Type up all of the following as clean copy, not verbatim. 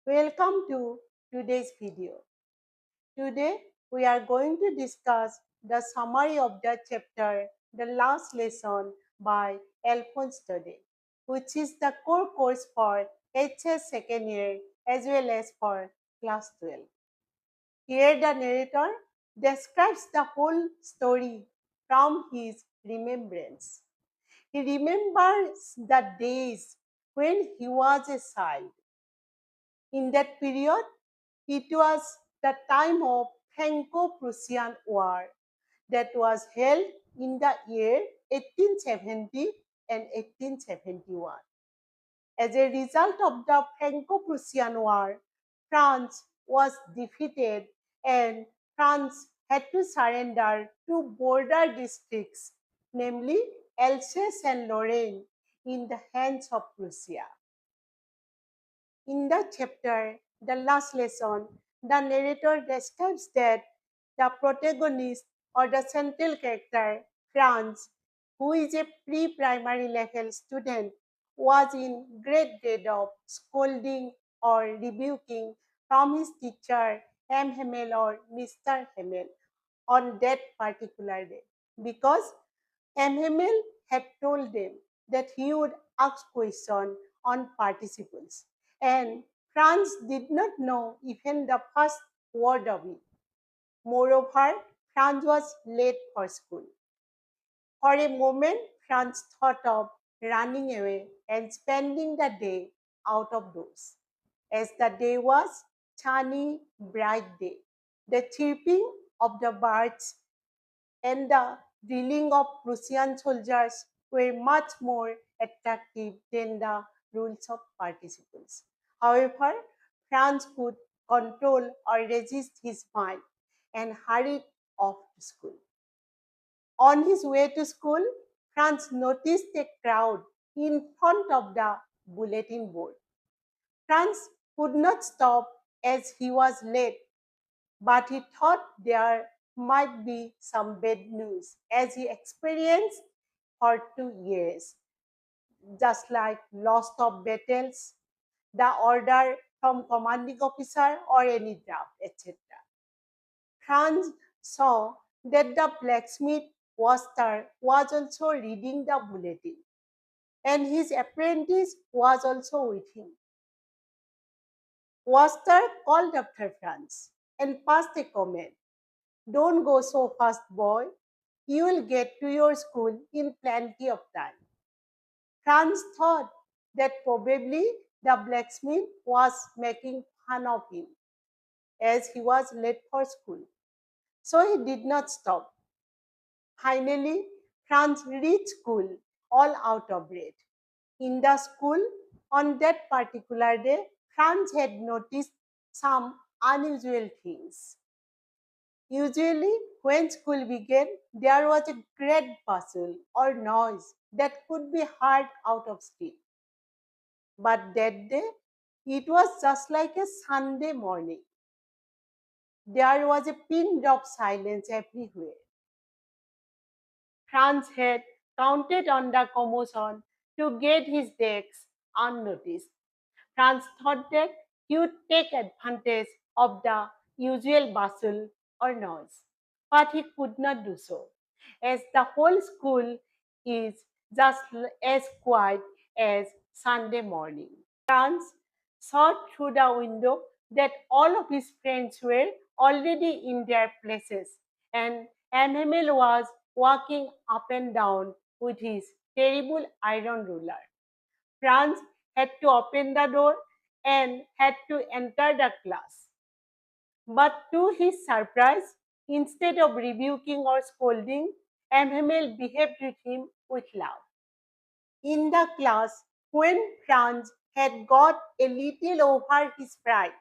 Welcome to today's video. Today we are going to discuss the summary of the chapter The Last Lesson by Alphonse Daudet, which is the core course for HS second year as well as for class 12. Here the narrator describes the whole story from his remembrance. He remembers the days when he was a child. In that period, it was the time of Franco-Prussian War that was held in the year 1870 and 1871. As a result of the Franco-Prussian War, France was defeated and France had to surrender two border districts, namely Alsace and Lorraine, in the hands of Prussia. In the chapter, The Last Lesson, the narrator describes that the protagonist or the central character, Franz, who is a pre-primary level student, was in great dread of scolding or rebuking from his teacher, M. Hamel or Mr. Hamel, on that particular day, because M. Hamel had told them that he would ask questions on participles, and Franz did not know even the first word of it. Moreover, Franz was late for school. For a moment, Franz thought of running away and spending the day out of doors. As the day was sunny, bright day, the chirping of the birds and the drilling of Prussian soldiers were much more attractive than the rules of participles. However, Franz could control or resist his mind and hurried off to school. On his way to school, Franz noticed a crowd in front of the bulletin board. Franz could not stop as he was late, but he thought there might be some bad news as he experienced for 2 years, just like loss of battles, the order from commanding officer or any draft, etc. Franz saw that the blacksmith Waster was also reading the bulletin, and his apprentice was also with him. Waster called after Franz and passed a comment. Don't go so fast, boy. You will get to your school in plenty of time. Franz thought that probably the blacksmith was making fun of him as he was late for school. So he did not stop. Finally, Franz reached school all out of breath. In the school, on that particular day, Franz had noticed some unusual things. Usually, when school began, there was a great bustle or noise that could be heard out of street. But that day, it was just like a Sunday morning. There was a pin drop silence everywhere. Franz had counted on the commotion to get his desk unnoticed. Franz thought that he would take advantage of the usual bustle or noise, but he could not do so, as the whole school is just as quiet as Sunday morning. Franz saw through the window that all of his friends were already in their places, and Emil was walking up and down with his terrible iron ruler. Franz had to open the door and had to enter the class. But to his surprise, instead of rebuking or scolding, Emil behaved with him with love. In the class, when Franz had got a little over his pride,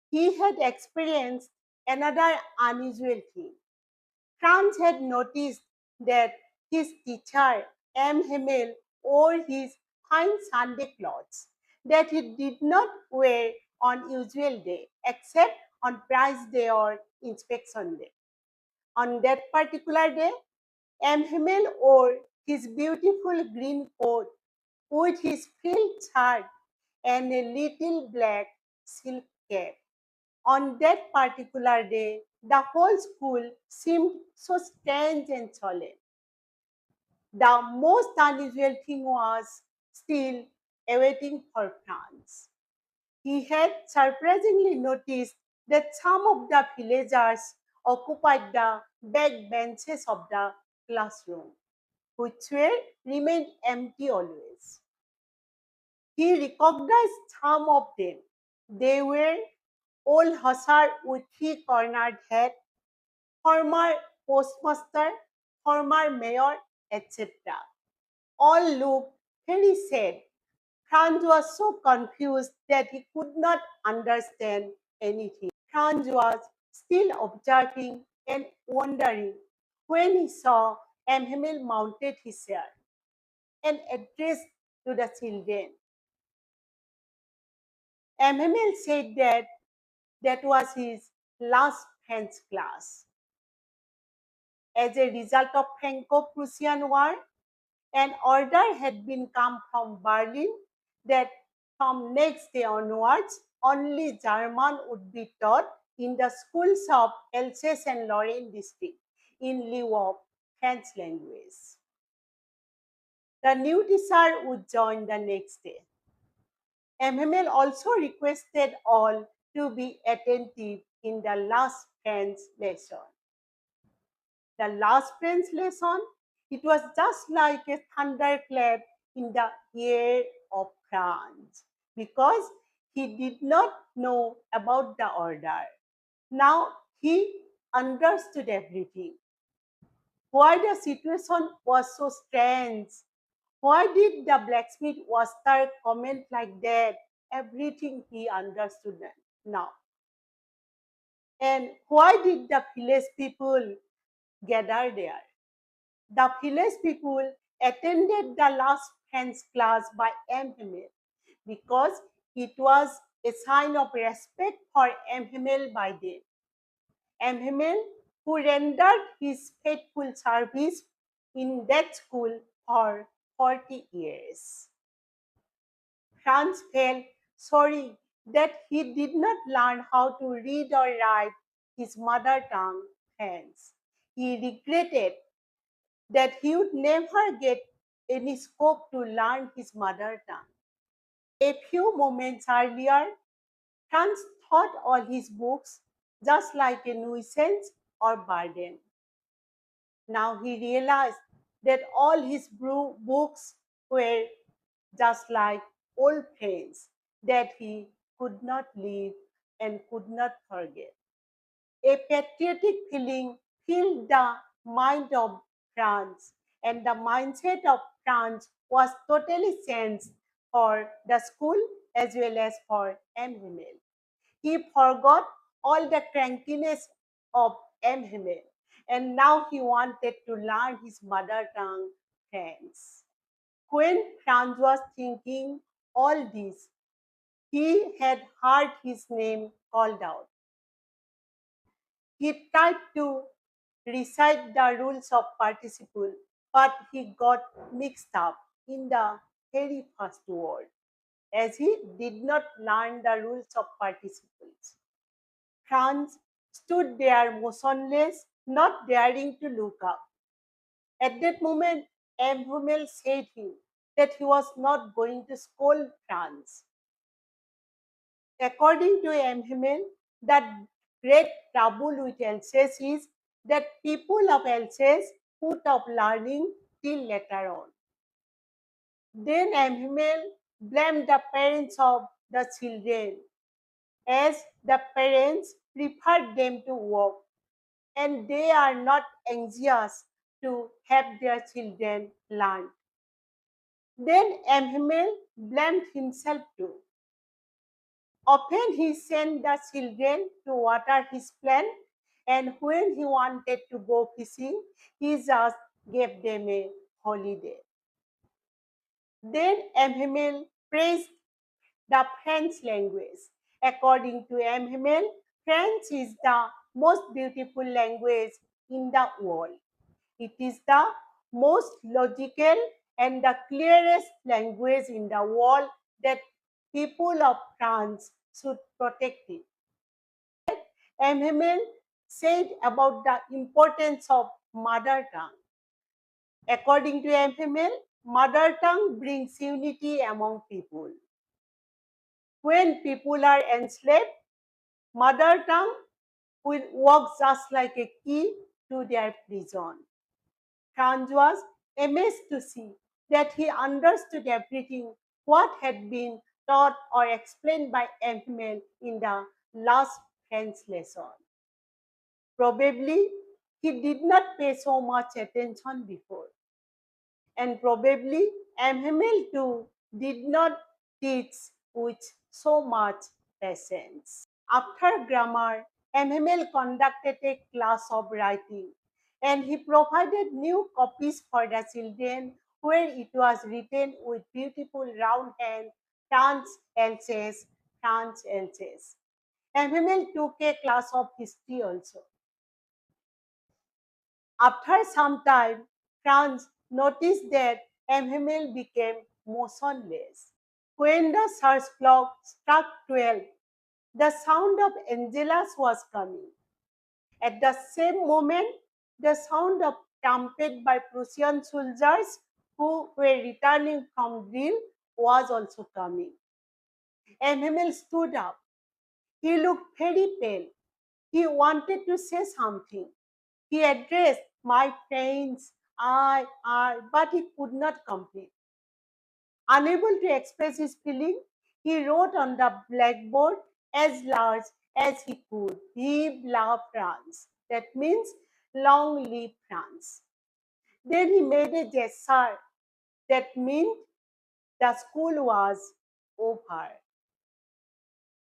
he had experienced another unusual thing. Franz had noticed that his teacher, M. Hamel, wore his fine Sunday clothes that he did not wear on usual day except on prize day or inspection day. On that particular day, M. Hamel wore his beautiful green coat with his frilled shirt and a little black silk cap. On that particular day, the whole school seemed so strange and solemn. The most unusual thing was still awaiting for Franz. He had surprisingly noticed that some of the villagers occupied the back benches of the classroom, which were remained empty always. He recognized some of them. They were old hussar with three-cornered head, former postmaster, former mayor, etc. All looked very sad. Franz was so confused that he could not understand anything. Franz was still observing and wondering when he saw Emil mounted his chair and addressed to the children. Emil said that that was his last French class. As a result of Franco-Prussian War, an order had been come from Berlin that from next day onwards, only German would be taught in the schools of Alsace and Lorraine district in lieu of French language. The new teacher would join the next day. MML also requested all to be attentive in the last French lesson. The last French lesson, it was just like a thunderclap in the ear of France because he did not know about the order. Now he understood everything. Why the situation was so strange? Why did the blacksmith master comment like that? Everything he understood now. And why did the village people gather there? The village people attended the last French class by MML because it was a sign of respect for MML by them. MML, who rendered his faithful service in that school for 40 years. Franz felt sorry that he did not learn how to read or write his mother tongue French. He regretted that he would never get any scope to learn his mother tongue. A few moments earlier, Franz thought all his books just like a nuisance or burden. Now he realized that all his books were just like old friends that he could not leave and could not forget. A patriotic feeling filled the mind of Franz, and the mindset of Franz was totally changed for the school as well as for Emil. He forgot all the crankiness of Emil, and now he wanted to learn his mother tongue French. When Franz was thinking all this, he had heard his name called out. He tried to recite the rules of participle, but he got mixed up in the very first word, as he did not learn the rules of participles. Franz stood there motionless, not daring to look up. At that moment, Emil said him that he was not going to scold Franz. According to Emil, the great trouble with Alsace is that people of Alsace put off learning till later on. Then Emil blamed the parents of the children, as the parents preferred them to work and they are not anxious to have their children learn. Then Emil blamed himself too. Often he sent the children to water his plant, and when he wanted to go fishing, he just gave them a holiday. Then Emil praised the French language. According to Emil, French is the most beautiful language in the world. It is the most logical and the clearest language in the world that people of France should protect it. Hamel said about the importance of mother tongue. According to Hamel, mother tongue brings unity among people. When people are enslaved, mother tongue will work just like a key to their prison. Franz was amazed to see that he understood everything what had been taught or explained by Emmanuel in the last French lesson. Probably he did not pay so much attention before, and probably Emmanuel too did not teach with so much patience. After grammar, Emmanuel conducted a class of writing, and he provided new copies for the children where it was written with beautiful round hand Franz Elches, Franz Elches. Emmanuel took a class of history also. After some time, Franz noticed that Emmanuel became motionless. When the church clock struck 12, the sound of Angelus was coming. At the same moment, the sound of trumpet by Prussian soldiers who were returning from drill was also coming. Emmanuel stood up. He looked very pale. He wanted to say something. He addressed my friends, but he could not complete. Unable to express his feeling, he wrote on the blackboard as large as he could, Vive la France. That means long live France. Then he made a gesture that meant the school was over.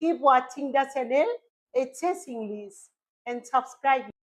Keep watching the channel HS English and subscribe.